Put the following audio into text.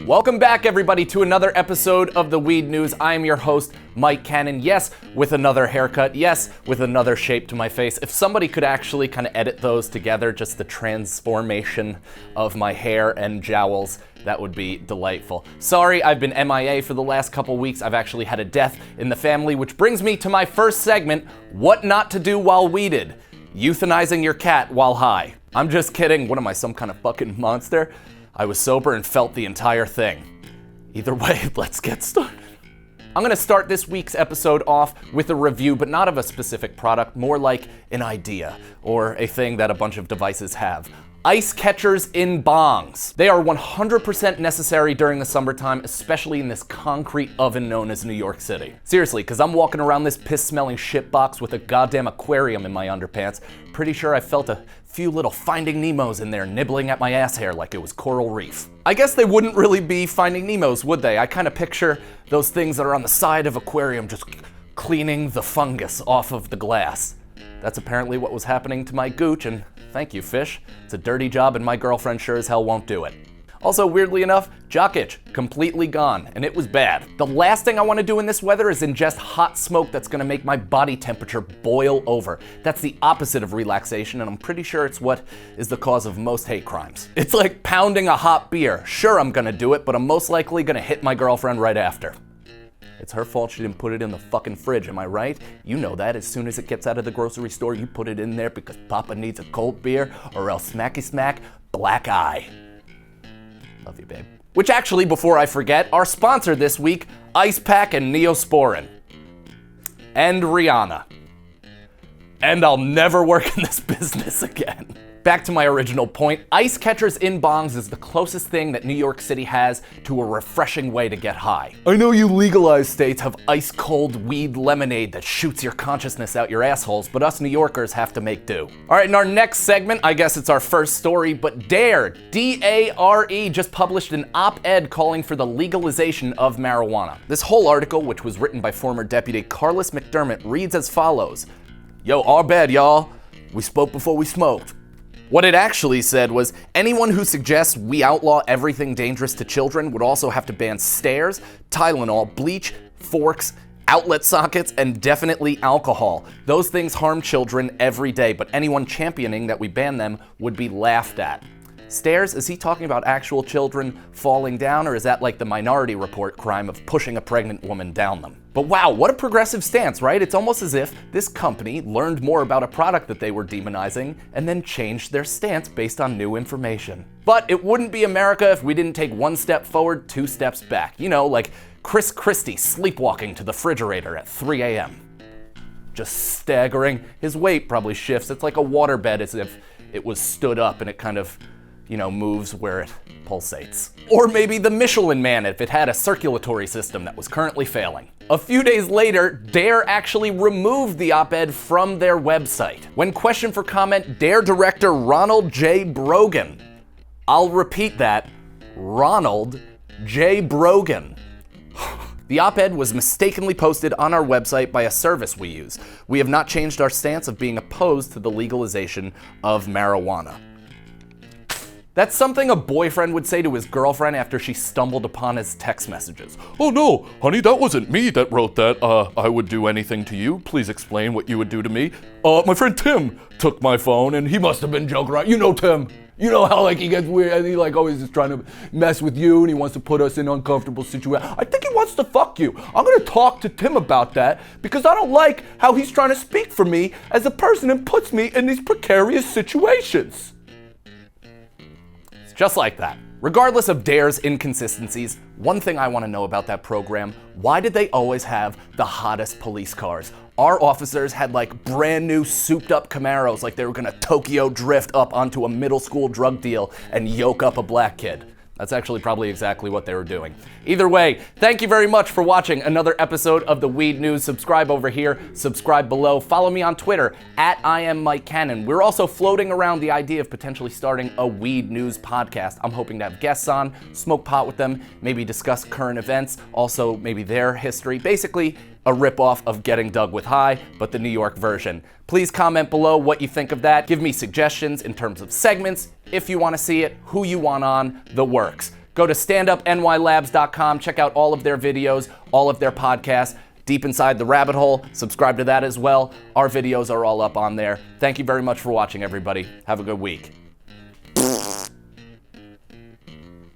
Welcome back, everybody, to another episode of the Weed News. I am your host, Mike Cannon. Yes, with another haircut. Yes, with another shape to my face. If somebody could actually kind of edit those together, just the transformation of my hair and jowls, that would be delightful. Sorry, I've been MIA for the last couple weeks. I've actually had a death in the family, which brings me to my first segment, What Not to Do While Weeded. Euthanizing your cat while high. I'm just kidding. What am I, some kind of fucking monster? I was sober and felt the entire thing. Either way, let's get started. I'm gonna start this week's episode off with a review, but not of a specific product, more like an idea, or a thing that a bunch of devices have. Ice catchers in bongs. They are 100% necessary during the summertime, especially in this concrete oven known as New York City. Seriously, because I'm walking around this piss-smelling shitbox with a goddamn aquarium in my underpants. Pretty sure I felt a few little Finding Nemos in there nibbling at my ass hair like it was coral reef. I guess they wouldn't really be Finding Nemos, would they? I kind of picture those things that are on the side of aquarium just cleaning the fungus off of the glass. That's apparently what was happening to my gooch, and thank you, fish. It's a dirty job and my girlfriend sure as hell won't do it. Also, weirdly enough, jock itch, completely gone, and it was bad. The last thing I want to do in this weather is ingest hot smoke that's going to make my body temperature boil over. That's the opposite of relaxation, and I'm pretty sure it's what is the cause of most hate crimes. It's like pounding a hot beer. Sure, I'm going to do it, but I'm most likely going to hit my girlfriend right after. It's her fault she didn't put it in the fucking fridge, am I right? You know that. As soon as it gets out of the grocery store, you put it in there because Papa needs a cold beer, or else smacky smack, black eye. Love you, babe. Which actually, before I forget, our sponsor this week, Ice Pack and Neosporin. And Rihanna. And I'll never work in this business again. Back to my original point, ice catchers in bongs is the closest thing that New York City has to a refreshing way to get high. I know you legalized states have ice-cold weed lemonade that shoots your consciousness out your assholes, but us New Yorkers have to make do. All right, in our next segment, I guess it's our first story, but D.A.R.E, D-A.R.E, just published an op-ed calling for the legalization of marijuana. This whole article, which was written by former Deputy Carlos McDermott, reads as follows. Yo, our bad, y'all. We spoke before we smoked. What it actually said was, anyone who suggests we outlaw everything dangerous to children would also have to ban stairs, Tylenol, bleach, forks, outlet sockets, and definitely alcohol. Those things harm children every day, but anyone championing that we ban them would be laughed at. Stairs, is he talking about actual children falling down, or is that like the Minority Report crime of pushing a pregnant woman down them? But wow, what a progressive stance, right? It's almost as if this company learned more about a product that they were demonizing and then changed their stance based on new information. But it wouldn't be America if we didn't take one step forward, two steps back. You know, like Chris Christie sleepwalking to the refrigerator at 3 a.m. Just staggering. His weight probably shifts. It's like a waterbed, as if it was stood up and it kind of, you know, moves where it pulsates. Or maybe the Michelin Man if it had a circulatory system that was currently failing. A few days later, D.A.R.E actually removed the op-ed from their website. When questioned for comment, D.A.R.E director Ronald J. Brogan. I'll repeat that, Ronald J. Brogan. The op-ed was mistakenly posted on our website by a service we use. We have not changed our stance of being opposed to the legalization of marijuana. That's something a boyfriend would say to his girlfriend after she stumbled upon his text messages. Oh no, honey, that wasn't me that wrote that. I would do anything to you. Please explain what you would do to me. My friend Tim took my phone and he must have been joking around. You know Tim. You know how like he gets weird and he like always is trying to mess with you and he wants to put us in uncomfortable situations. I think he wants to fuck you. I'm gonna talk to Tim about that because I don't like how he's trying to speak for me as a person and puts me in these precarious situations. Just like that. Regardless of D.A.R.E's inconsistencies, one thing I want to know about that program, why did they always have the hottest police cars? Our officers had like brand new souped up Camaros like they were gonna Tokyo drift up onto a middle school drug deal and yoke up a black kid. That's actually probably exactly what they were doing. Either way, thank you very much for watching another episode of the Weed News. Subscribe over here, subscribe below. Follow me on Twitter at I am Mike Cannon. We're also floating around the idea of potentially starting a Weed News podcast. I'm hoping to have guests on, smoke pot with them, maybe discuss current events, also maybe their history. Basically, a ripoff of Getting Dug with High, but the New York version. Please comment below what you think of that. Give me suggestions in terms of segments, if you want to see it, who you want on, the works. Go to standupnylabs.com, check out all of their videos, all of their podcasts. Deep Inside the Rabbit Hole, subscribe to that as well. Our videos are all up on there. Thank you very much for watching, everybody. Have a good week.